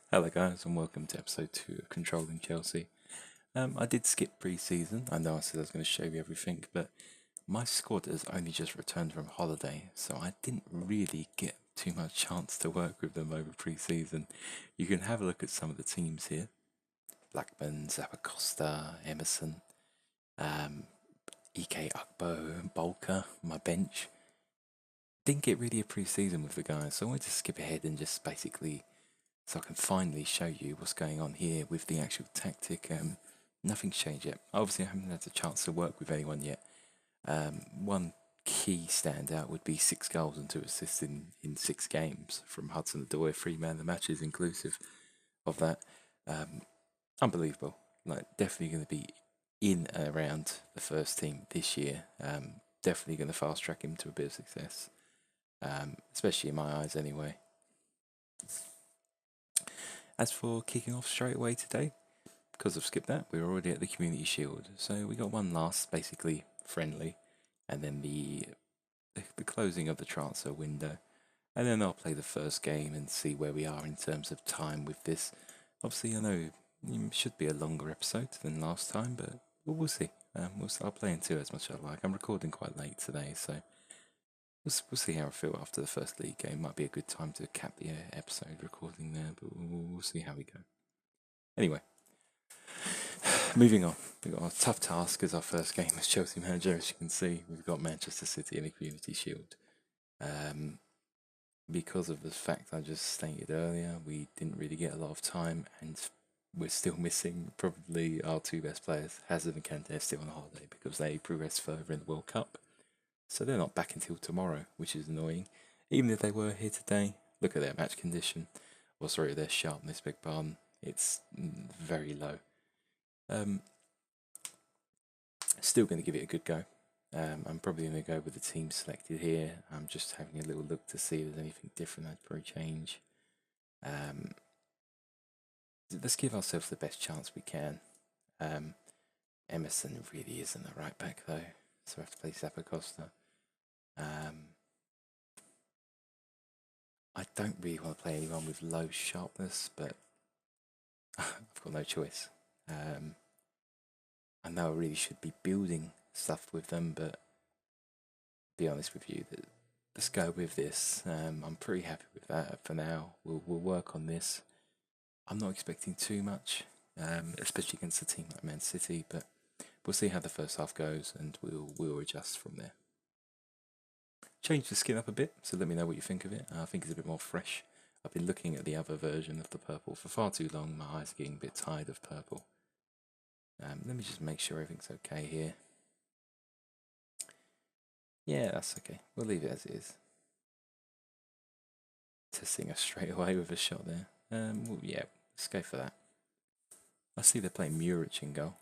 Hello guys and welcome to episode 2 of Controlling Chelsea. I did skip pre-season. I know I said I was going to show you everything, but my squad has only just returned from holiday, so I didn't really get too much chance to work with them over pre-season. You can have a look at some of the teams here. Blackburn, Zappacosta, Emerson, um, EK Ukbo, Bolka, my bench. Didn't get really a pre-season with the guys, so I wanted to skip ahead and just basically so I can finally show you what's going on here with the actual tactic. Nothing's changed yet. Obviously, I haven't had a chance to work with anyone yet. One key standout would be 6 goals and 2 assists in 6 games from Hudson Odoi, 3 man of the matches inclusive of that. Unbelievable. Like, definitely going to be in and around the first team this year. Definitely going to fast track him to a bit of success, especially in my eyes anyway. As for kicking off straight away today, because I've skipped that, we're already at the Community Shield. So we got one last, basically friendly, and then the closing of the transfer window. And then I'll play the first game and see where we are in terms of time with this. Obviously, I know it should be a longer episode than last time, but we'll see. I'll play into as much as I like. I'm recording quite late today, so we'll see how I feel after the first league game. Might be a good time to cap the episode recording there, but we'll see how we go. Anyway, moving on. We've got a tough task as our first game as Chelsea manager. As you can see, we've got Manchester City in the Community Shield. Because of the fact I just stated earlier, we didn't really get a lot of time, and we're still missing probably our 2 best players. Hazard and Kante are still on holiday because they progressed further in the World Cup. So they're not back until tomorrow, which is annoying. Even if they were here today, look at their match condition. Or sorry, their sharpness, big pardon. It's very low. Still going to give it a good go. I'm probably going to go with the team selected here. I'm just having a little look to see if there's anything different I'd probably change. Let's give ourselves the best chance we can. Emerson really isn't a right back though, so I have to play Zappacosta. I don't really want to play anyone with low sharpness, but I've got no choice. I know I really should be building stuff with them, but to be honest with you, let's go with this. I'm pretty happy with that for now. We'll work on this. I'm not expecting too much, especially against a team like Man City, but we'll see how the first half goes, and we'll adjust from there. Change the skin up a bit, so let me know what you think of it. I think it's a bit more fresh. I've been looking at the other version of the purple for far too long. My eyes are getting a bit tired of purple. Let me just make sure everything's okay here. Yeah, that's okay. We'll leave it as it is. Testing us straight away with a shot there. Well, yeah, let's go for that. I see they're playing Muric in goal.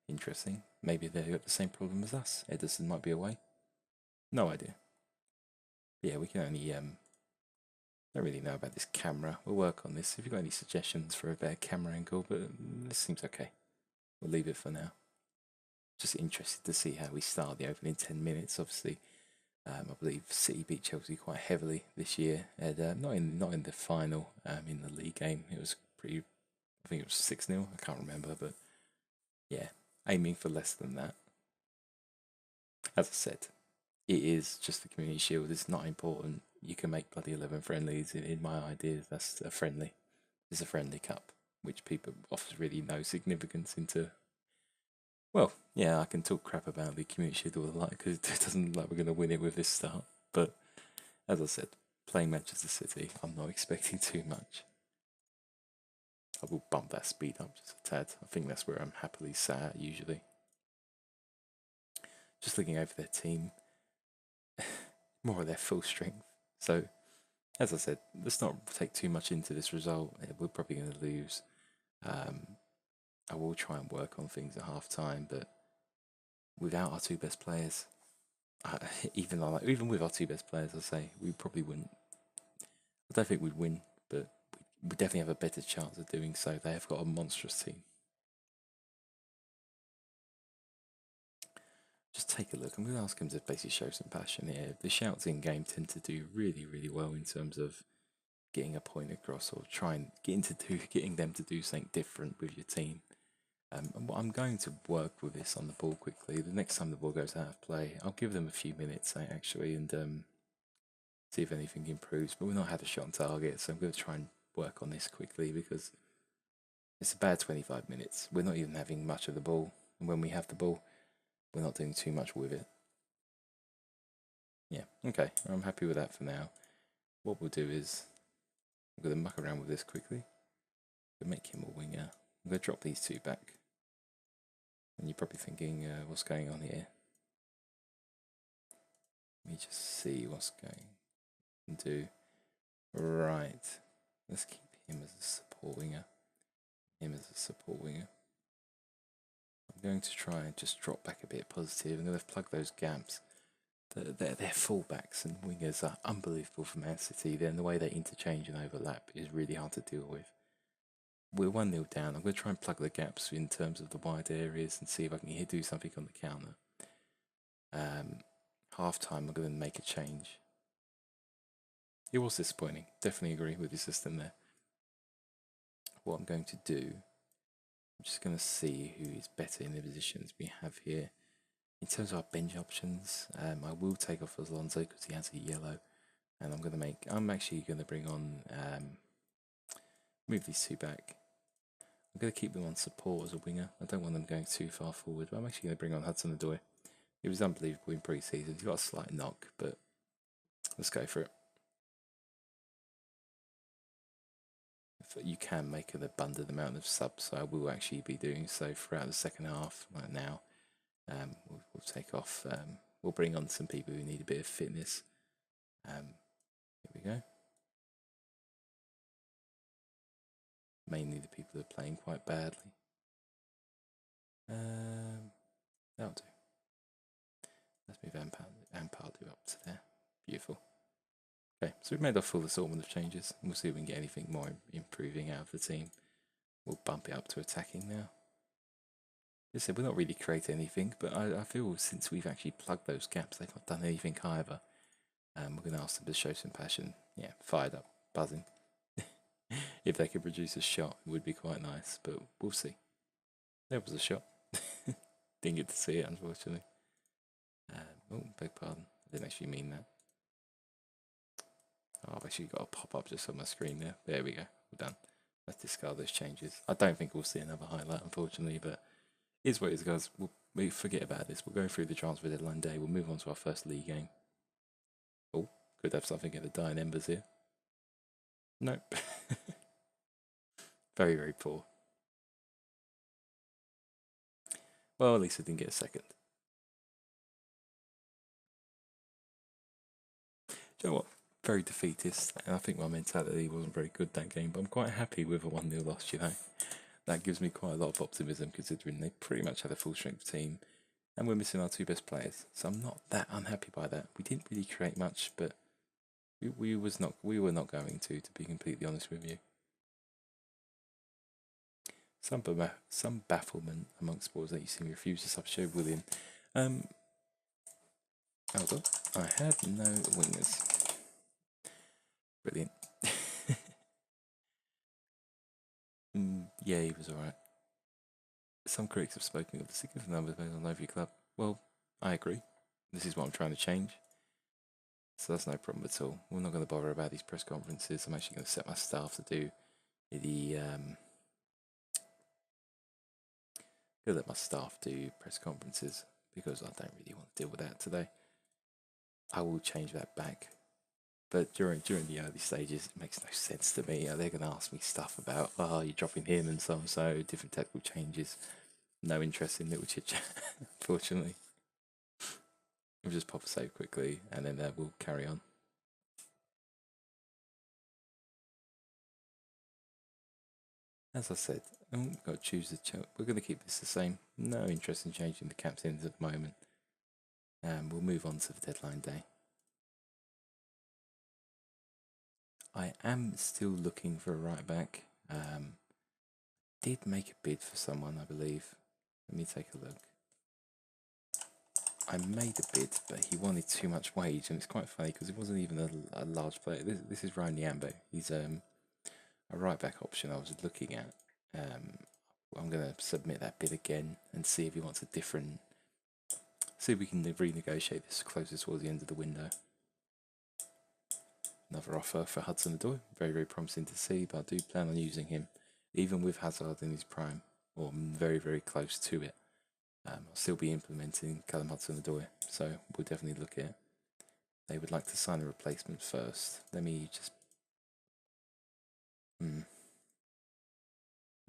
Interesting. Maybe they've got the same problem as us. Edison might be away. No idea. Yeah, we can only don't really know about this camera. We'll work on this. If you've got any suggestions for a better camera angle, but this seems okay. We'll leave it for now. Just interested to see how we start the opening 10 minutes. Obviously, I believe City beat Chelsea quite heavily this year, and not in the final. In the league game, it was pretty. I think it was 6-0. I can't remember, but yeah, aiming for less than that. As I said, it is just the Community Shield. It's not important. You can make bloody 11 friendlies. In my ideas, that's a friendly. It's a friendly cup, which people offers really no significance into. Well, yeah, I can talk crap about the Community Shield all I like because it doesn't look like we're going to win it with this start. But as I said, playing Manchester City, I'm not expecting too much. I will bump that speed up just a tad. I think that's where I'm happily sat at usually. Just looking over their team, more of their full strength. So, as I said, let's not take too much into this result. We're probably going to lose. I will try and work on things at half time, but without our 2 best players, even with our 2 best players, I say we probably wouldn't. I don't think we'd win, but we definitely have a better chance of doing so. They have got a monstrous team. Just take a look. I'm going to ask him to basically show some passion here. The shouts in game tend to do really, really well in terms of getting a point across or trying getting them to do something different with your team. And what I'm going to work with this on the ball quickly. The next time the ball goes out of play, I'll give them a few minutes actually and see if anything improves. But we've not had a shot on target, so I'm going to try and work on this quickly because it's a bad 25 minutes. We're not even having much of the ball, and when we have the ball, we're not doing too much with it. Yeah, okay, I'm happy with that for now. What we'll do is I'm going to muck around with this quickly. We'll make him a winger. I'm going to drop these two back. And you're probably thinking, what's going on here? Let me just see what's going on. Do right. Let's keep him as a support winger. Him as a support winger. I'm going to try and just drop back a bit positive. I'm going to plug those gaps. Their fullbacks and wingers are unbelievable for Man City. Then the way they interchange and overlap is really hard to deal with. We're 1-0 down. I'm going to try and plug the gaps in terms of the wide areas and see if I can do something on the counter. Half time, I'm going to make a change. It was disappointing. Definitely agree with the system there. What I'm going to do, I'm just going to see who is better in the positions we have here. In terms of our bench options, I will take off Alonso because he has a yellow. And I'm actually going to bring on, move these two back. I'm going to keep them on support as a winger. I don't want them going too far forward, but I'm actually going to bring on Hudson-Odoi. It was unbelievable in pre-season. He's got a slight knock, but let's go for it. You can make an abundant amount of subs, so I will actually be doing so throughout the second half. Like now, we'll take off. We'll bring on some people who need a bit of fitness. Here we go. Mainly the people who are playing quite badly. That'll do. Let's move Ampardu up to there. Beautiful. Okay, so we've made our full assortment of changes. We'll see if we can get anything more improving out of the team. We'll bump it up to attacking now. As I said, we're not really creating anything, but I feel since we've actually plugged those gaps, they've not done anything either. We're going to ask them to show some passion. Yeah, fired up, buzzing. If they could produce a shot, it would be quite nice, but we'll see. There was a shot. Didn't get to see it, unfortunately. Oh, beg pardon. I didn't actually mean that. Oh, I've actually got a pop-up just on my screen there. There we go. We're done. Let's discard those changes. I don't think we'll see another highlight, unfortunately, but it is what it is, guys. We'll forget about this. We'll go through the transfer deadline day. We'll move on to our first league game. Oh, could have something at the dying embers here. Nope. Very, very poor. Well, at least I didn't get a second. Do you know what? Very defeatist, and I think my mentality wasn't very good that game, but I'm quite happy with a 1-0 loss, you know. That gives me quite a lot of optimism considering they pretty much had a full strength team and we're missing our two best players. So I'm not that unhappy by that. We didn't really create much, but we were not going to be completely honest with you. Some bafflement amongst sports that you see me refuse to substitute William. Hold on. I have no wingers. Brilliant. Yeah, he was alright. Some critics have spoken of the significant numbers based on Overview Club. Well, I agree. This is what I'm trying to change. So that's no problem at all. We're not going to bother about these press conferences. I'm actually going to set my staff to do the Gonna let my staff do press conferences because I don't really want to deal with that today. I will change that back. But during the early stages, it makes no sense to me. They're going to ask me stuff about, oh, you're dropping him and so different technical changes. No interest in little chit chat, unfortunately. We'll just pop a save quickly and then we'll carry on. As I said, we've got to choose we're going to keep this the same. No interest in changing the captains at the moment. And we'll move on to the deadline day. I am still looking for a right back. Did make a bid for someone, I believe. Let me take a look. I made a bid, but he wanted too much wage, and it's quite funny because it wasn't even a large player. This is Ryan Yambo. He's a right back option I was looking at. I'm going to submit that bid again and see if he wants a different. See if we can renegotiate this closer towards the end of the window. Another offer for Hudson-Odoi. Very, very promising to see, but I do plan on using him, even with Hazard in his prime, or very, very close to it. I'll still be implementing Callum Hudson-Odoi, so we'll definitely look at it. They would like to sign a replacement first. Let me just...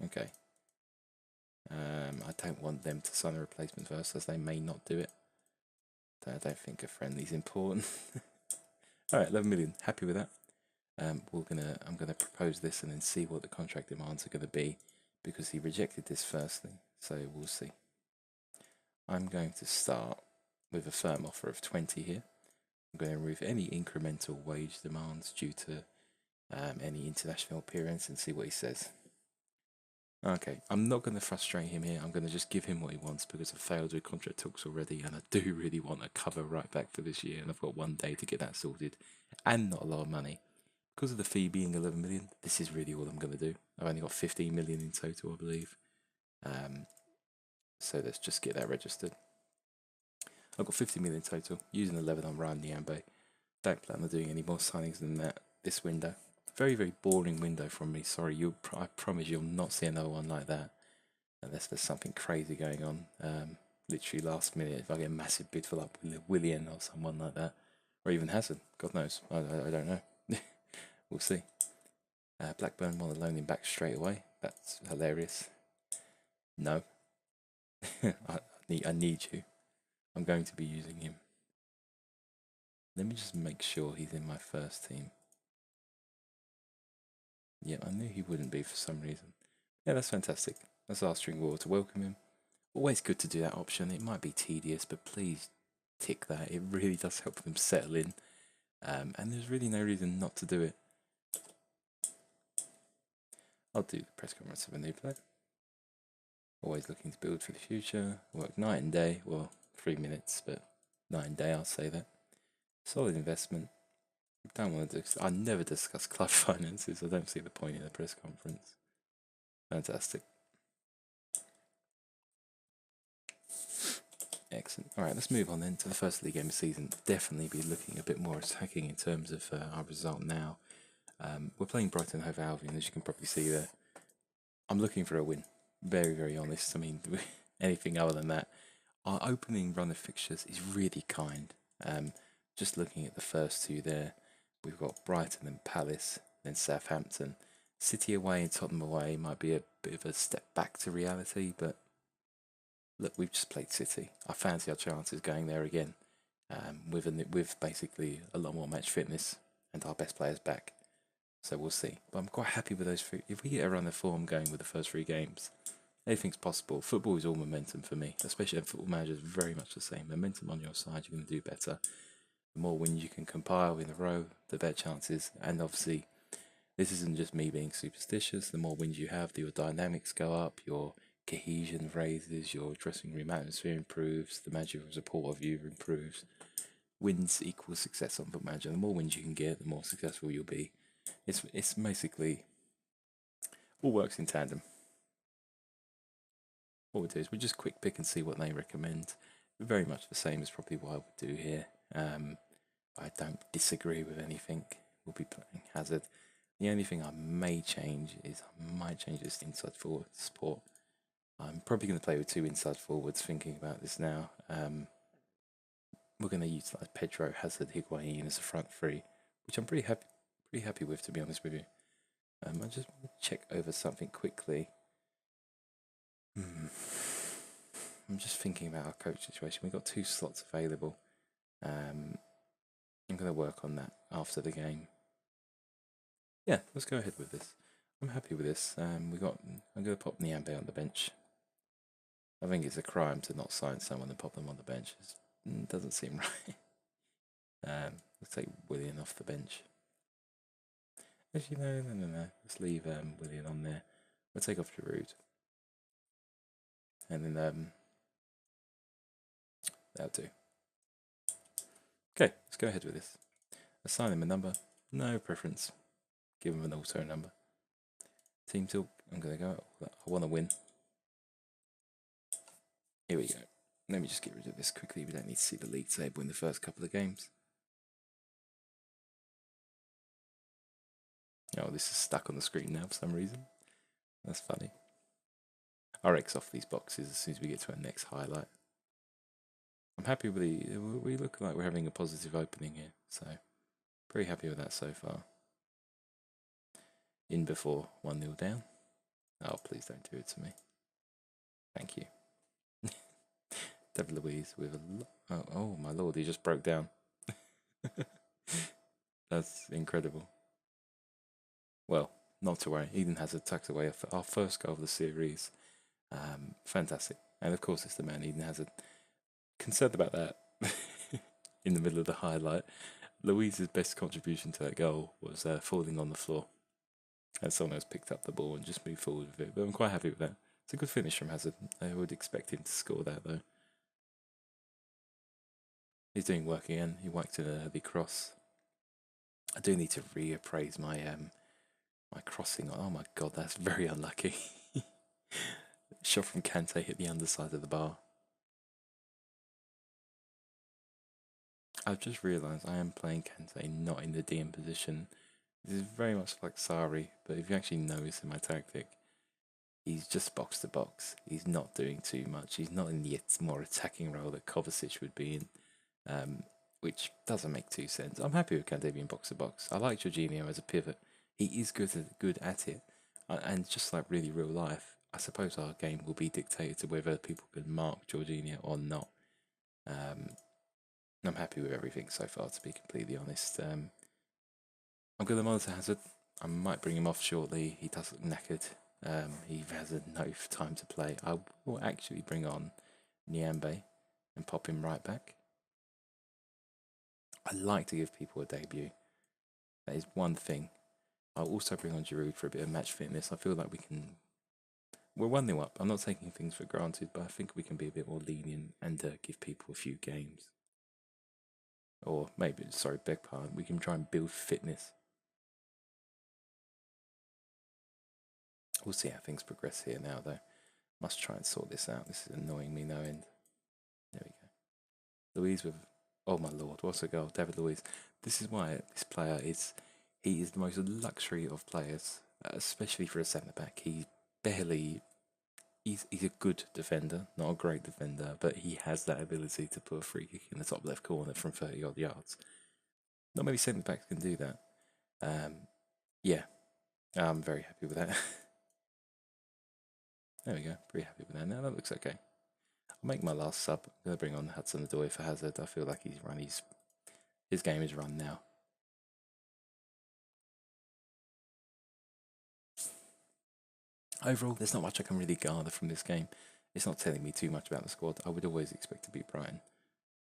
Okay. I don't want them to sign a replacement first, as they may not do it. I don't think a friendly's important. Alright, 11 million. Happy with that. I'm gonna propose this and then see what the contract demands are gonna be, because he rejected this firstly, so we'll see. I'm going to start with a firm offer of 20 here. I'm going to remove any incremental wage demands due to any international appearance and see what he says. Okay, I'm not going to frustrate him here. I'm going to just give him what he wants because I've failed with contract talks already, and I do really want a cover right back for this year, and I've got 1 day to get that sorted, and not a lot of money. Because of the fee being 11 million, this is really all I'm going to do. I've only got 15 million in total, I believe. So let's just get that registered. I've got 50 million total, using 11 on Ryan Niambe. Don't plan on doing any more signings than that this window. Very, very boring window from me. Sorry, I promise you'll not see another one like that unless there's something crazy going on. Literally last minute, if I get a massive bid for like Willian or someone like that, or even Hazard, God knows, I don't know. We'll see. Blackburn want to loan him back straight away. That's hilarious. No, I need you. I'm going to be using him. Let me just make sure he's in my first team. Yeah, I knew he wouldn't be for some reason. Yeah, that's fantastic. That's our string wall to welcome him. Always good to do that option. It might be tedious, but please tick that. It really does help them settle in. And there's really no reason not to do it. I'll do the press conference of a new player. Always looking to build for the future. Work night and day. Well, 3 minutes, but night and day, I'll say that. Solid investment. Don't want to I never discuss club finances. I don't see the point in a press conference. Fantastic. Excellent. All right, let's move on then to the first league game of the season. Definitely be looking a bit more attacking in terms of our result now. We're playing Brighton Hove Albion, as you can probably see there. I'm looking for a win. Very, very honest. I mean, anything other than that. Our opening run of fixtures is really kind. Just looking at the first two there, we've got Brighton and Palace, then Southampton. City away and Tottenham away might be a bit of a step back to reality, but look, we've just played City. I fancy our chances going there again, with basically a lot more match fitness and our best players back. So we'll see. But I'm quite happy with those three. If we get a run of form going with the first 3 games, anything's possible. Football is all momentum for me, especially Football Manager is very much the same. Momentum on your side, you're going to do better. The more wins you can compile in a row, the better chances. And obviously, this isn't just me being superstitious. The more wins you have, your dynamics go up, your cohesion raises, your dressing room atmosphere improves, the managerial support of you improves. Wins equals success on Football Manager. The more wins you can get, the more successful you'll be. It's basically all works in tandem. What we do is we just quick pick and see what they recommend. Very much the same as probably what I would do here. I don't disagree with anything. We'll be playing Hazard. The only thing I may change is I might change this inside forward support. I'm probably going to play with 2 inside forwards, thinking about this now. We're going to utilise Pedro, Hazard, Higuain as a front 3, which I'm pretty happy with, to be honest with you. I just want to check over something quickly. I'm just thinking about our coach situation. We've got 2 slots available. I'm going to work on that after the game. Yeah, let's go ahead with this. I'm happy with this. I'm going to pop Niambe on the bench. I think it's a crime to not sign someone and pop them on the bench. It doesn't seem right. Let's take Willian off the bench. Actually, no. Let's leave Willian on there. We'll take off Giroud. And then that'll do. Okay, let's go ahead with this. Assign him a number. No preference. Give him an auto number. Team talk. I'm going to go. I want to win. Here we go. Let me just get rid of this quickly. We don't need to see the league table in the first couple of games. Oh, this is stuck on the screen now for some reason. That's funny. I'll X off these boxes as soon as we get to our next highlight. I'm happy with we look like we're having a positive opening here, so pretty happy with that so far. In before 1-0 down. Oh, please don't do it to me. Thank you. David Luiz with a... Oh, my lord, he just broke down. That's incredible. Well, not to worry. Eden Hazard tucked away our first goal of the series. Fantastic. And of course, it's the man, Eden Hazard. Concerned about that in the middle of the highlight. Luiz's best contribution to that goal was falling on the floor. And someone else picked up the ball and just moved forward with it. But I'm quite happy with that. It's a good finish from Hazard. I would expect him to score that, though. He's doing work again. He whacked in a heavy cross. I do need to reappraise my my crossing. Oh my god, that's very unlucky. Shot from Kante hit the underside of the bar. I've just realised I am playing Kante not in the DM position. This is very much like Sari, but if you actually notice in my tactic, he's just box to box. He's not doing too much. He's not in the more attacking role that Kovacic would be in, which doesn't make too sense. I'm happy with Kante being box to box. I like Jorginho as a pivot. He is good at it, and just like really real life, I suppose our game will be dictated to whether people can mark Jorginho or not. I'm happy with everything so far, to be completely honest. I'm going to monitor Hazard. I might bring him off shortly. He does look knackered. He has no time to play. I will actually bring on Nyambe and pop him right back. I like to give people a debut. That is one thing. I'll also bring on Giroud for a bit of match fitness. I feel like we're 1-0 up. I'm not taking things for granted, but I think we can be a bit more lenient and give people a few games. Or maybe, sorry, beg pardon, we can try and build fitness. We'll see how things progress here now, though. Must try and sort this out. This is annoying me no end. There we go. Luiz with... Oh my lord, what's a goal? David Luiz. This is why this player is... He is the most luxury of players, especially for a centre-back. He's a good defender, not a great defender, but he has that ability to put a free kick in the top left corner from 30-odd yards. Not many centre-backs can do that. Yeah, I'm very happy with that. There we go, pretty happy with that. Now that looks okay. I'll make my last sub. I'm going to bring on Hudson-Odoi for Hazard. I feel like his game is run now. Overall, there's not much I can really garner from this game. It's not telling me too much about the squad. I would always expect to beat Brighton,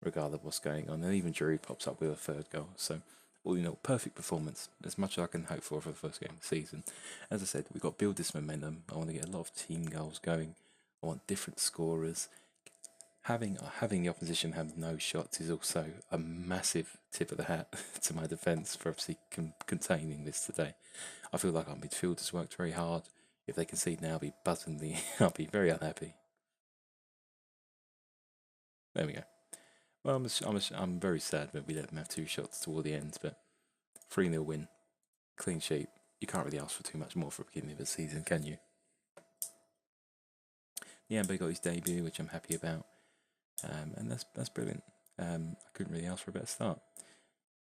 regardless of what's going on. And even Giroud pops up with a third goal. So, all in all, perfect performance. As much as I can hope for the first game of the season. As I said, we've got to build this momentum. I want to get a lot of team goals going. I want different scorers. Having the opposition have no shots is also a massive tip of the hat to my defence for obviously containing this today. I feel like our midfielders worked very hard. If they concede now, I'll be buzzingly, I'll be very unhappy. There we go. Well, I'm very sad that we let them have 2 shots toward the end, but 3-0 win, clean sheet. You can't really ask for too much more for the beginning of the season, can you? Nyambe got his debut, which I'm happy about, and that's brilliant. I couldn't really ask for a better start.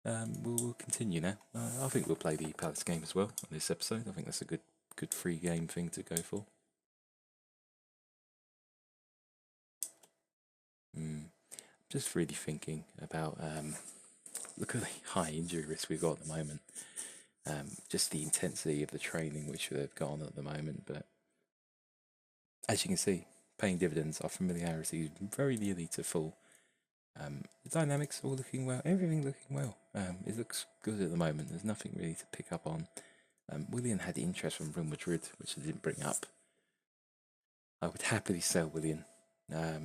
We'll continue now. I think we'll play the Palace game as well on this episode. I think that's a good free game thing to go for. Just really thinking about look at the high injury risk we've got at the moment. Just the intensity of the training which they've got on at the moment, but as you can see, paying dividends. Our familiarity is very nearly to full. The dynamics all looking well, everything looking well. It looks good at the moment. There's nothing really to pick up on. Willian had interest from Real Madrid, which I didn't bring up. I would happily sell Willian. I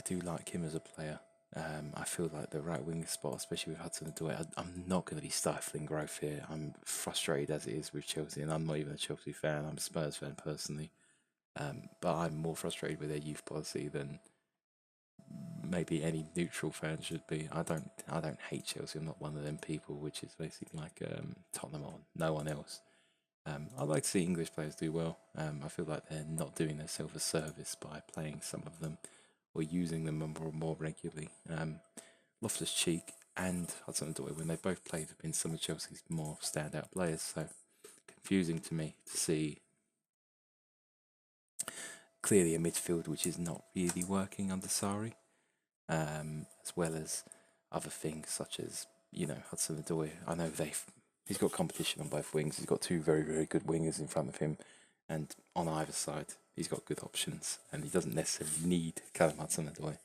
do like him as a player. I feel like the right wing spot, especially with Hudson-Odoi, I'm not going to be stifling growth here. I'm frustrated as it is with Chelsea, and I'm not even a Chelsea fan. I'm a Spurs fan personally, but I'm more frustrated with their youth policy than maybe any neutral fan should be. I don't hate Chelsea. I'm not one of them people, which is basically like Tottenham or no one else. I like to see English players do well. I feel like they're not doing themselves a service by playing some of them or using them more regularly. Loftus-Cheek and Hudson-Odoi, when they both played, have been some of Chelsea's more standout players. So confusing to me to see clearly a midfield which is not really working under Sarri, as well as other things such as Hudson-Odoi. I know he's got competition on both wings. He's got two very very good wingers in front of him, and on either side he's got good options, and he doesn't necessarily need Callum Hudson-Odoi.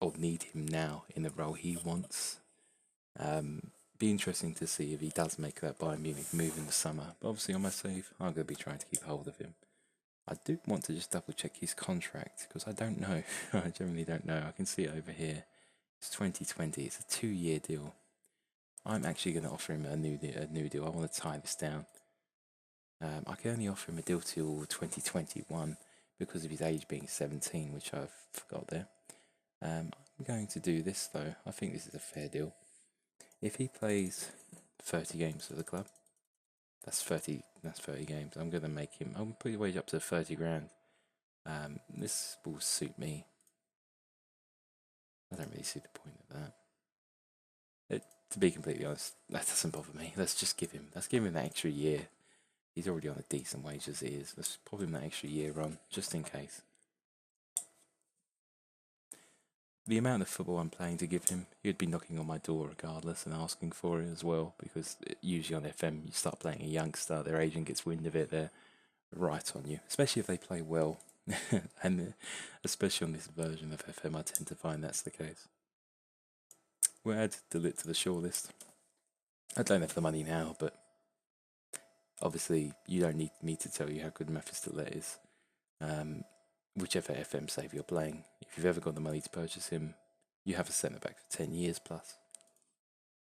Or need him now in the role he wants. Be interesting to see if he does make that Bayern Munich move in the summer. But obviously, on my save, I'm going to be trying to keep hold of him. I do want to just double check his contract because I don't know. I generally don't know. I can see it over here. It's 2020. It's a 2-year deal. I'm actually going to offer him a new deal. I want to tie this down. I can only offer him a deal till 2021 because of his age being 17, which I've forgot there. I'm going to do this though. I think this is a fair deal. If he plays 30 games for the club, that's 30 games. I'm going to make him. I'll put your wage up to 30 grand. This will suit me. I don't really see the point of that. To be completely honest, that doesn't bother me. Let's give him that extra year. He's already on a decent wage as it is. Let's pop him that extra year on, just in case. The amount of football I'm playing to give him, he'd be knocking on my door regardless and asking for it as well, because usually on FM you start playing a youngster, their agent gets wind of it, they're right on you, especially if they play well. And especially on this version of FM, I tend to find that's the case. We'll add Delete to the shortlist. I don't have the money now, but obviously you don't need me to tell you how good Memphis Delete is. Whichever FM save you're playing, if you've ever got the money to purchase him, you have a centre back for 10 years plus.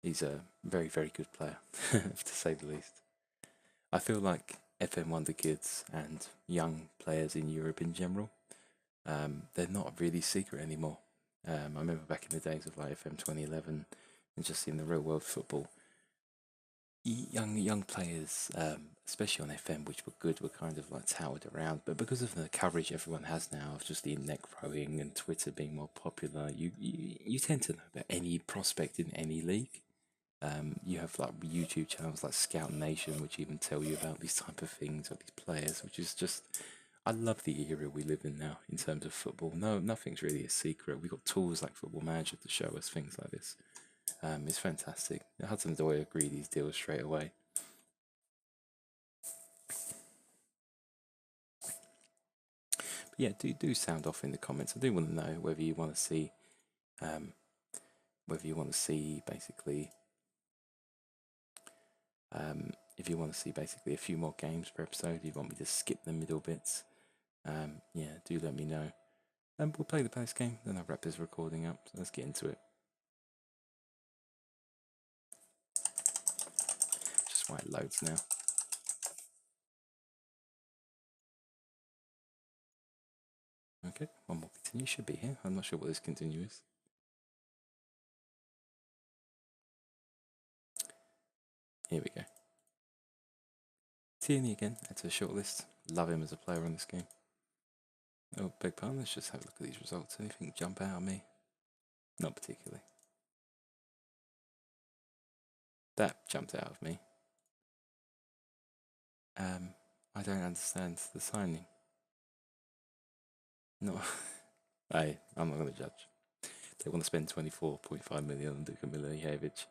He's a very, very good player, to say the least. I feel like FM Wonder Kids and young players in Europe in general, they're not really secret anymore. I remember back in the days of like FM 2011 and just in the real world football, young players, especially on FM, which were good, were kind of like touted around. But because of the coverage everyone has now of just the neck throwing and Twitter being more popular, you tend to know about any prospect in any league. You have like YouTube channels like Scout Nation, which even tell you about these type of things or these players, which is just. I love the era we live in now in terms of football. No, nothing's really a secret. We've got tools like Football Manager to show us things like this. It's fantastic. Hudson-Odoi agreed these deals straight away. But yeah, do sound off in the comments. I do want to know whether you want to see, basically, if you want to see basically a few more games per episode. If you want me to skip the middle bits, yeah, do let me know. And we'll play the post game. Then I'll wrap this recording up. So let's get into it. Just why it loads now. Okay, one more continue should be here. I'm not sure what this continue is. Here we go. Tierney again, add to the shortlist. Love him as a player on this game. Oh, beg pardon, let's just have a look at these results. Anything jump out at me? Not particularly. That jumped out of me. I don't understand the signing. No, I'm not going to judge. They want to spend 24.5 million on Duka Milijevic.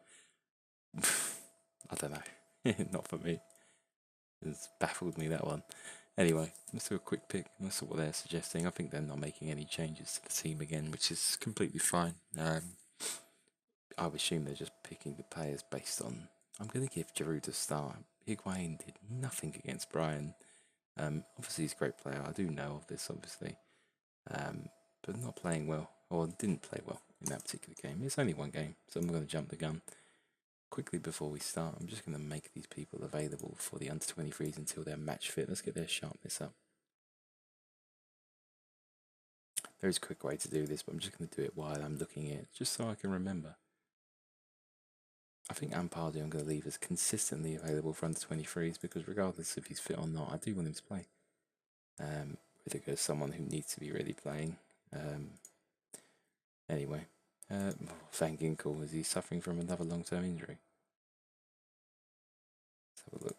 I don't know. Not for me. It's baffled me, that one. Anyway, let's do a quick pick. That's what they're suggesting. I think they're not making any changes to the team again, which is completely fine. I would assume they're just picking the players based on. I'm going to give Giroud a start. Higuain did nothing against Brian. Obviously, he's a great player. I do know of this, obviously. But not playing well. or didn't play well in that particular game. It's only one game, so I'm not going to jump the gun. Quickly before we start, I'm just going to make these people available for the under-23s until they're match fit. Let's get their sharpness up. There is a quick way to do this, but I'm just going to do it while I'm looking at it, just so I can remember. I think Ampardi I'm going to leave as consistently available for under-23s because regardless if he's fit or not, I do want him to play. Whether it goes someone who needs to be really playing. Anyway, Van Ginkel, is he suffering from another long-term injury? Let's have a look.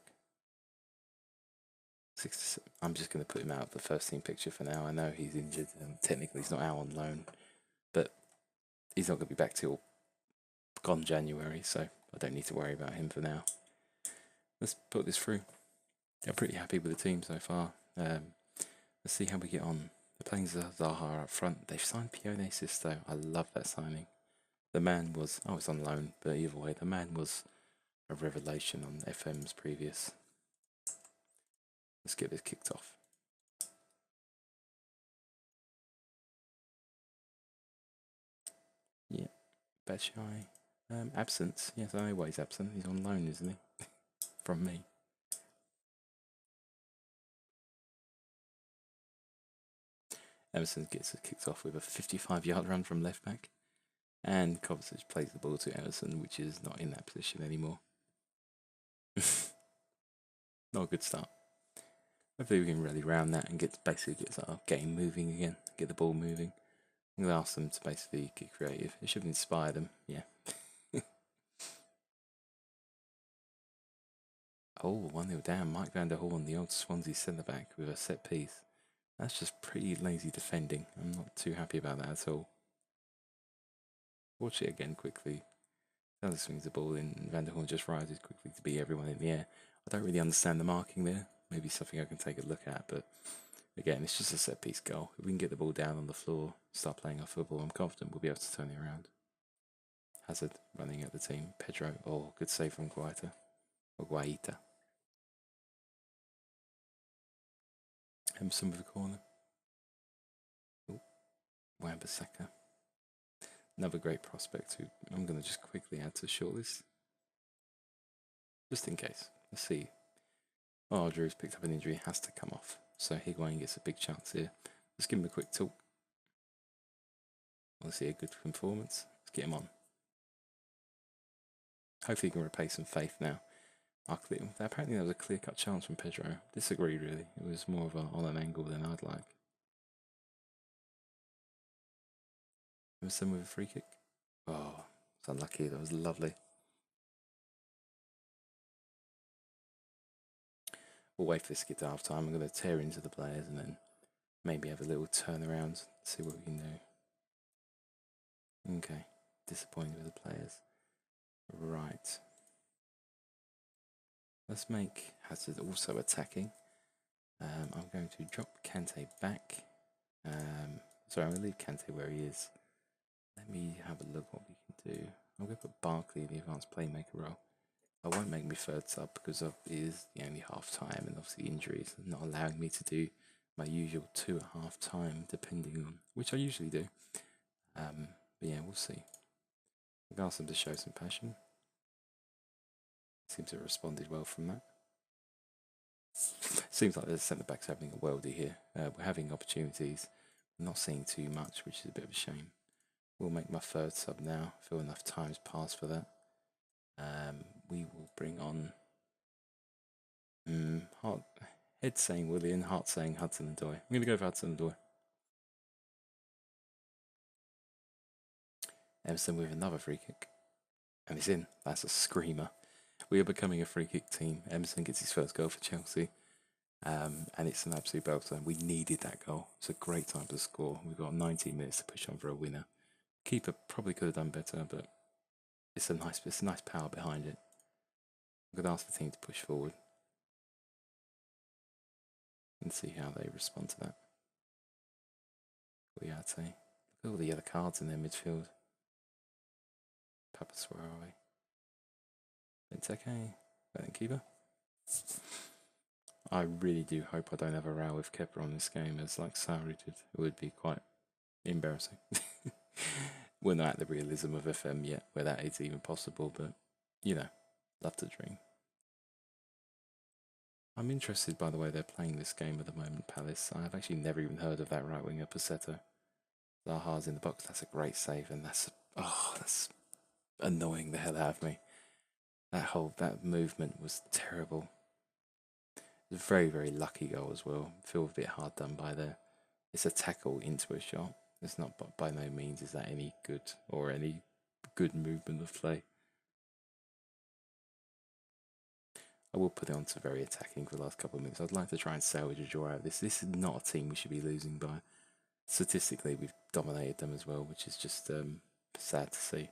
I'm just going to put him out of the first team picture for now. I know he's injured and technically he's not out on loan, but he's not going to be back till gone January, so I don't need to worry about him for now. Let's put this through. I'm pretty happy with the team so far. Let's see how we get on. They're playing Zaha up front. They've signed Pione Sisto. I love that signing. The man was, it's on loan, but either way, the man was a revelation on FM's previous. Let's get this kicked off. Yeah, Bashai. Absence. Yes, I know why he's absent. He's on loan, isn't he? From me. Emerson gets it kicked off with a 55-yard run from left back. And Kovacic plays the ball to Emerson, which is not in that position anymore. Not a good start. Hopefully we can rally round that and get our game moving again. Get the ball moving. I'm going to ask them to basically get creative. It should inspire them, yeah. Oh, 1-0 down. Mike van der Horn, the old Swansea centre-back with a set piece. That's just pretty lazy defending. I'm not too happy about that at all. Watch it again quickly. He swings the ball in, and Van der Horn just rises quickly to beat everyone in the air. I don't really understand the marking there. Maybe something I can take a look at, but again, it's just a set-piece goal. If we can get the ball down on the floor, start playing our football, I'm confident we'll be able to turn it around. Hazard running at the team. Pedro, good save from Guaita. Or Guaita. Emerson with a corner. Wan-Bissaka. Another great prospect who I'm going to just quickly add to the shortlist. Just in case. Let's see. Drew's picked up an injury, has to come off. So Higuain gets a big chance here. Let's give him a quick talk. Let's see a good performance. Let's get him on. Hopefully he can repay some faith now. Apparently there was a clear-cut chance from Pedro. Disagree really. It was more of on an angle than I'd like. Emerson with a free kick. Oh, it's unlucky. That was lovely. We'll wait for this to get to half time. I'm going to tear into the players and then maybe have a little turnaround, see what we can do. Okay, disappointed with the players. Right. Let's make Hazard also attacking. I'm going to drop Kante back. Sorry, I'm going to leave Kante where he is. Let me have a look what we can do. I'm going to put Barkley in the advanced playmaker role. I won't make my third sub because it is the only half time and obviously injuries are not allowing me to do my usual 2 at half time depending on, which I usually do. But yeah, we'll see. I've asked them to show some passion. Seems to have responded well from that. Seems like the centre-back's having a worldie here. We're having opportunities, not seeing too much, which is a bit of a shame. We'll make my third sub now. I feel enough time's passed for that. We will bring on Head saying Willian, Heart saying Hudson Odoi. I'm going to go for Hudson Odoi. Emerson with another free kick. And it's in. That's a screamer. We are becoming a free kick team. Emerson gets his first goal for Chelsea. And it's an absolute belter. We needed that goal. It's a great time to score. We've got 19 minutes to push on for a winner. Keeper probably could have done better, but it's a nice power behind it. I'm going to ask the team to push forward and see how they respond to that. I'd say. Look at all the other cards in their midfield. Papa Suarez. Benteke. Keeper. I really do hope I don't have a row with Kepa on this game, as like Sarri did. It would be quite embarrassing. We're not at the realism of FM yet, where that is even possible, but you know, love to dream. I'm interested by the way they're playing this game at the moment, Palace. I've actually never even heard of that right winger, Passetto. Zaha's in the box. That's a great save, and that's annoying the hell out of me. That movement was terrible. It was a very very lucky goal as well. Feel a bit hard done by there. It's a tackle into a shot. It's not by no means is that any good or any good movement of play. I will put it on to very attacking for the last couple of minutes. I'd like to try and salvage a draw out of this. This is not a team we should be losing by. Statistically, we've dominated them as well, which is just sad to see.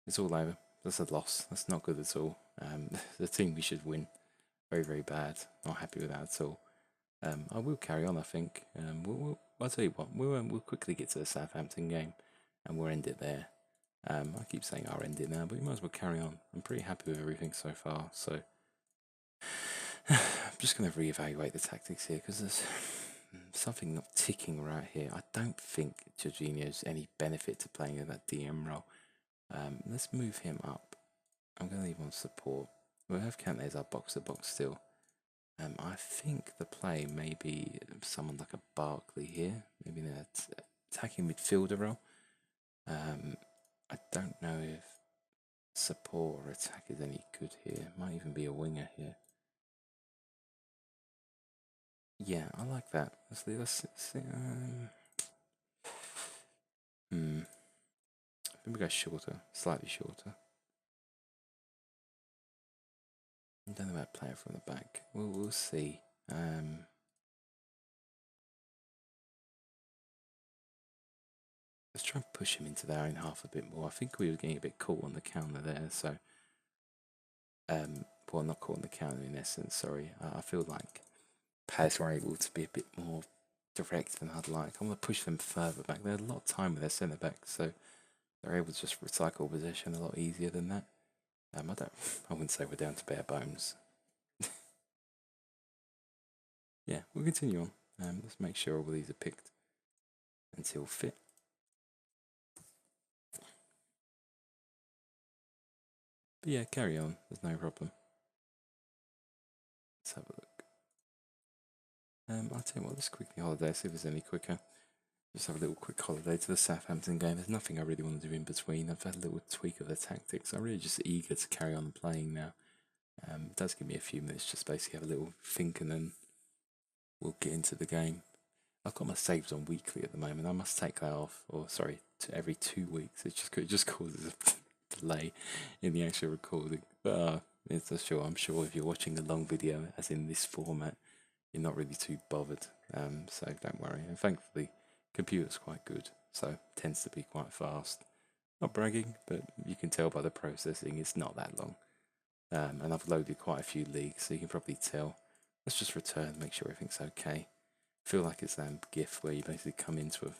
It's all over. That's a loss. That's not good at all. The team we should win. Very, very bad. Not happy with that at all. I will carry on, I think. I'll tell you what, we'll quickly get to the Southampton game and we'll end it there. I keep saying I'll end it now, but we might as well carry on. I'm pretty happy with everything so far, so I'm just going to reevaluate the tactics here because there's something not ticking right here. I don't think Jorginho's any benefit to playing in that DM role. Let's move him up. I'm going to leave him on support. We'll have Kante as our box-to-box still. I think the play may be someone like a Barkley here, maybe in an attacking midfielder role. I don't know if support or attack is any good here. Might even be a winger here. Yeah, I like that. Let's see. I think we go shorter, slightly shorter. I don't know about playing from the back. We'll see. Let's try and push him into their own half a bit more. I think we were getting a bit caught on the counter there, so well, not caught on the counter in essence. Sorry, I feel like Palace were able to be a bit more direct than I'd like. I want to push them further back. They had a lot of time with their centre back, so they're able to just recycle possession a lot easier than that. I wouldn't say we're down to bare bones. Yeah, we'll continue on. Let's make sure all these are picked until fit. But yeah, carry on. There's no problem. Let's have a look. I'll tell you what, let's quickly holiday, see if there's any quicker. Just have a little quick holiday to the Southampton game. There's nothing I really want to do in between. I've had a little tweak of the tactics. I'm really just eager to carry on playing now. It does give me a few minutes just basically have a little think and then we'll get into the game. I've got my saves on weekly at the moment. I must take that off, or sorry, to every 2 weeks. It just causes a delay in the actual recording. But it's for sure. I'm sure if you're watching a long video, as in this format, you're not really too bothered. So don't worry. And thankfully, computer's quite good, so tends to be quite fast. Not bragging, but you can tell by the processing it's not that long. And I've loaded quite a few leagues, so you can probably tell. Let's just return, make sure everything's okay. Feel like it's that GIF where you basically come into a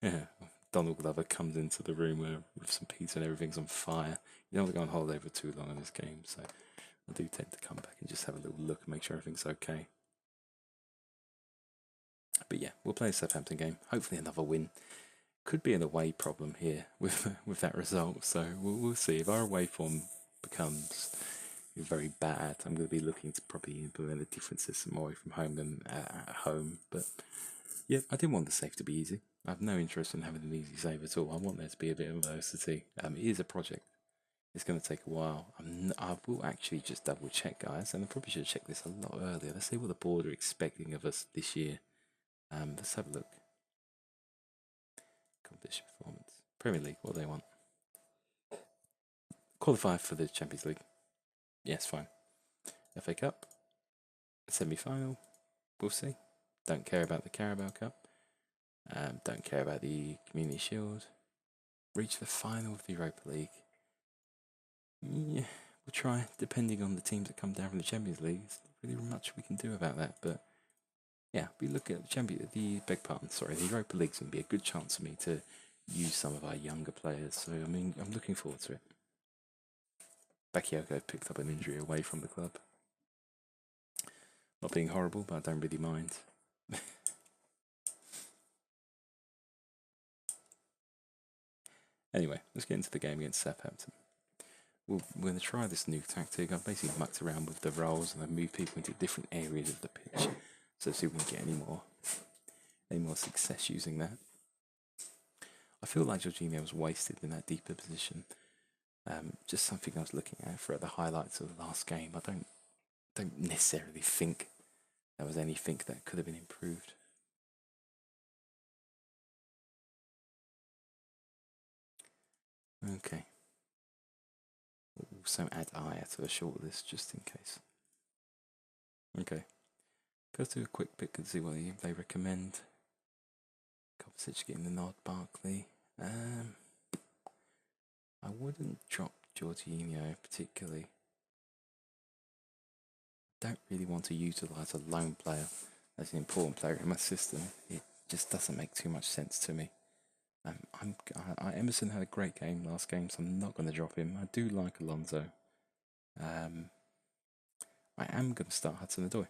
yeah, Donald Glover comes into the room with some pizza and everything's on fire. You don't want to go on holiday for too long in this game, so I do tend to come back and just have a little look and make sure everything's okay. But yeah, we'll play a Southampton game. Hopefully another win. Could be an away problem here with that result, so we'll see. If our away form becomes very bad, I'm going to be looking to probably implement a different system away from home than at home. But yeah, I didn't want the save to be easy. I have no interest in having an easy save at all. I want there to be a bit of diversity. It is a project. It's going to take a while. I will actually just double check, guys, and I probably should check this a lot earlier. Let's see what the board are expecting of us this year. Let's have a look. Competition performance. Premier League, what do they want? Qualify for the Champions League. Yes, fine. FA Cup. Semi-final. We'll see. Don't care about the Carabao Cup. Don't care about the Community Shield. Reach the final of the Europa League. Yeah, we'll try, depending on the teams that come down from the Champions League. There's not really much we can do about that, but yeah, we look at the Europa League's going to be a good chance for me to use some of our younger players, so I mean, I'm looking forward to it. Bakayoko picked up an injury away from the club. Not being horrible, but I don't really mind. Anyway, let's get into the game against Southampton. We're going to try this new tactic. I've basically mucked around with the roles and I've moved people into different areas of the pitch. So see if we can get any more success using that. I feel like Jorginho was wasted in that deeper position. Just something I was looking at for the highlights of the last game. I don't necessarily think there was anything that could have been improved. Okay. Also add Aya to the shortlist just in case. Okay. Go through a quick pick and see what they recommend. Kovacic getting the nod, Barkley. I wouldn't drop Jorginho particularly. Don't really want to utilise a lone player as an important player in my system. It just doesn't make too much sense to me. Emerson had a great game last game, so I'm not going to drop him. I do like Alonso. I am going to start Hudson-Odoi.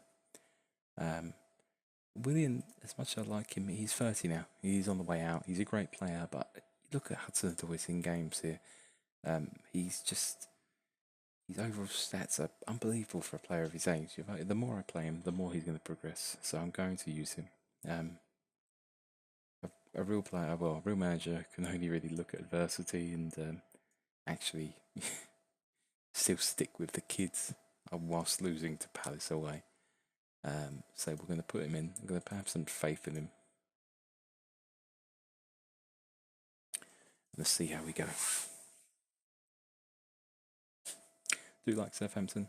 Willian, as much as I like him, he's 30 now. He's on the way out. He's a great player, but look at Hudson-Odoi's in games here. His overall stats are unbelievable for a player of his age. The more I play him, the more he's going to progress. So I'm going to use him. A real player, well, a real manager can only really look at adversity and actually still stick with the kids whilst losing to Palace away. So we're going to put him in. I'm going to have some faith in him. Let's see how we go. Do like Southampton.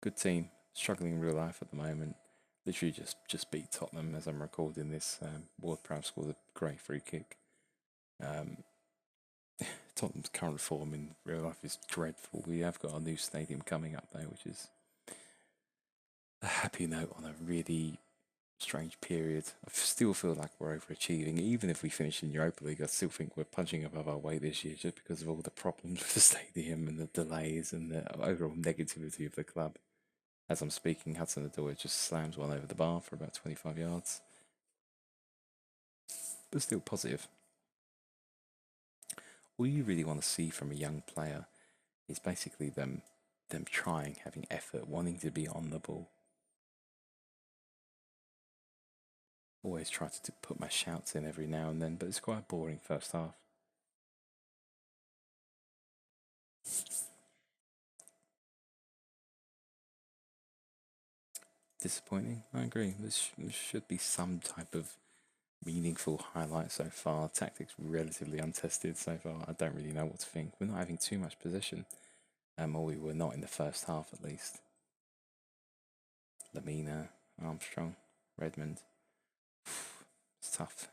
Good team. Struggling in real life at the moment. Literally just beat Tottenham as I'm recording this. Ward-Prowse scored a great free kick. Tottenham's current form in real life is dreadful. We have got a new stadium coming up though, which is a happy note on a really strange period. I still feel like we're overachieving. Even if we finish in Europa League, I still think we're punching above our weight this year just because of all the problems with the stadium and the delays and the overall negativity of the club. As I'm speaking, Hudson-Odoi just slams one over the bar for about 25 yards. But still positive. All you really want to see from a young player is basically them trying, having effort, wanting to be on the ball. Always try to put my shouts in every now and then, but it's quite a boring first half. Disappointing, I agree. There should be some type of meaningful highlight so far. Tactics relatively untested so far. I don't really know what to think. We're not having too much possession, or we were not in the first half at least. Lamina, Armstrong, Redmond. It's tough.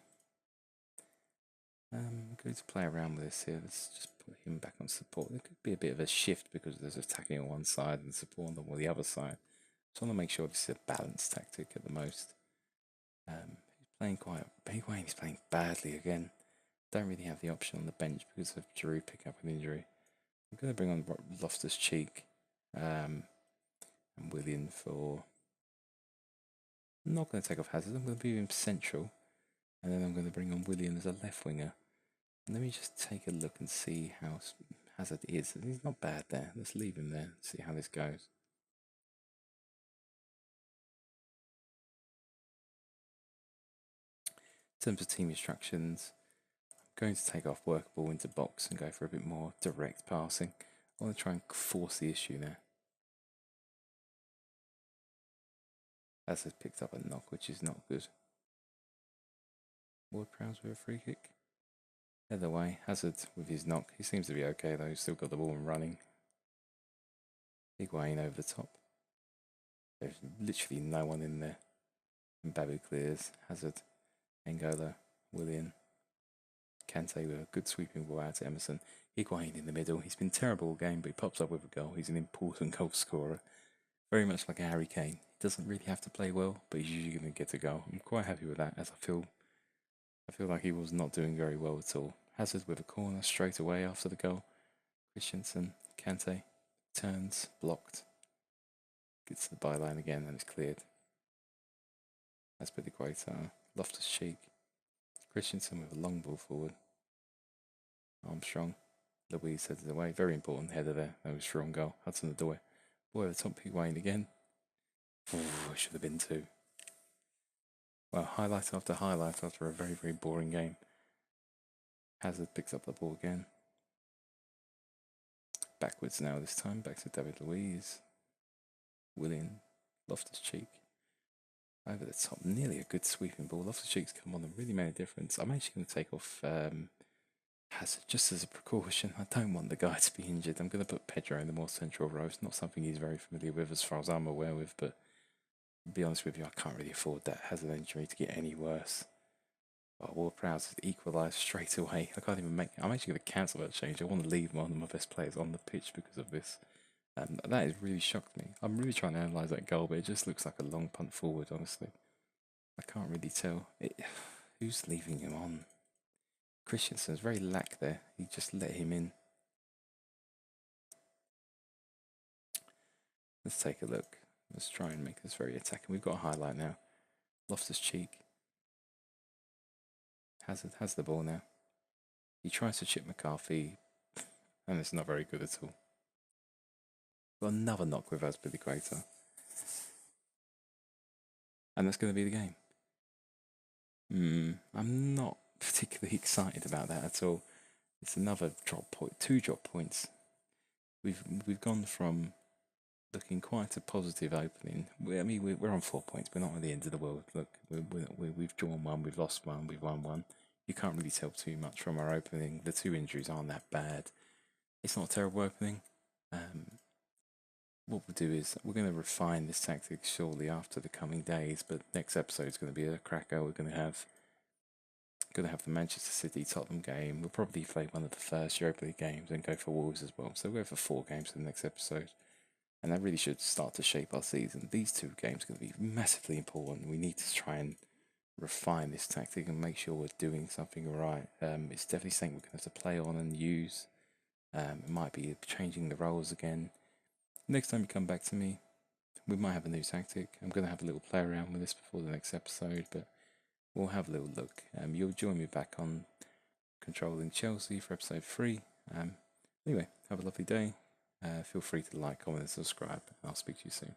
I'm going to play around with this here. Let's just put him back on support. There could be a bit of a shift because there's attacking on one side and support on the other side. So I want to make sure this is a balanced tactic at the most. He's playing he's playing badly again. Don't really have the option on the bench because of Giroud picking up an injury. I'm going to bring on Loftus-Cheek and Willian for... I'm not going to take off Hazard. I'm going to leave him central. And then I'm going to bring on Willian as a left winger. Let me just take a look and see how Hazard is. He's not bad there. Let's leave him there. See how this goes. In terms of team instructions, I'm going to take off workable into box and go for a bit more direct passing. I want to try and force the issue there. Hazard picked up a knock, which is not good. Ward-Prowse with a free kick. Either way, Hazard with his knock. He seems to be okay though. He's still got the ball and running. Higuain over the top. There's literally no one in there. Mbabu clears. Hazard. N'Golo. Willian. Kante with a good sweeping ball out to Emerson. Higuain in the middle. He's been terrible all game, but he pops up with a goal. He's an important goal scorer. Very much like a Harry Kane. He doesn't really have to play well, but he's usually going to get a goal. I'm quite happy with that, as I feel like he was not doing very well at all. Hazard with a corner straight away after the goal. Christensen, Kante, turns, blocked. Gets to the byline again and it's cleared. That's pretty great. Loftus-Cheek. Christensen with a long ball forward. Armstrong. Louise headed away. Very important header there. That was strong goal. Hudson the door. Boy, the top pick Wayne again. Ooh, it should have been 2. Well, highlight after highlight after a very, very boring game. Hazard picks up the ball again. Backwards now this time. Back to David Luiz. William. Loftus-Cheek. Over the top. Nearly a good sweeping ball. Loftus-Cheek's come on and really made a difference. I'm actually going to take off Hazard just as a precaution. I don't want the guy to be injured. I'm going to put Pedro in the more central row. It's not something he's very familiar with as far as I'm aware with, but to be honest with you, I can't really afford that Hazard injury to get any worse. Oh, Ward-Prowse equalised straight away. I can't even make. I'm actually going to cancel that change. I want to leave one of my best players on the pitch because of this. That has really shocked me. I'm really trying to analyse that goal, but it just looks like a long punt forward, honestly. I can't really tell. Who's leaving him on? Christensen's very lack there. He just let him in. Let's take a look. Let's try and make this very attacking. We've got a highlight now. Loftus-Cheek. Hazard has the ball now. He tries to chip McCarthy, and it's not very good at all. Got another knock with Azpilicueta. And that's going to be the game. I'm not particularly excited about that at all. It's another drop point, 2 drop points. We've gone from looking quite a positive opening. We're on 4 points. We're not at the end of the world. Look, we've drawn 1, we've lost 1, we've won 1. You can't really tell too much from our opening. The 2 injuries aren't that bad. It's not a terrible opening. What we'll do is we're going to refine this tactic shortly after the coming days. But next episode is going to be a cracker. We're going to have the Manchester City Tottenham game. We'll probably play one of the first Europa League games and go for Wolves as well. So we'll go for 4 games in the next episode. And that really should start to shape our season. These 2 games are going to be massively important. We need to try and refine this tactic and make sure we're doing something right. It's definitely something we're going to have to play on and use. It might be changing the roles again. Next time you come back to me, we might have a new tactic. I'm going to have a little play around with this before the next episode, but we'll have a little look. You'll join me back on Controlling Chelsea for episode 3. Anyway, have a lovely day. Feel free to like, comment, and subscribe, and I'll speak to you soon.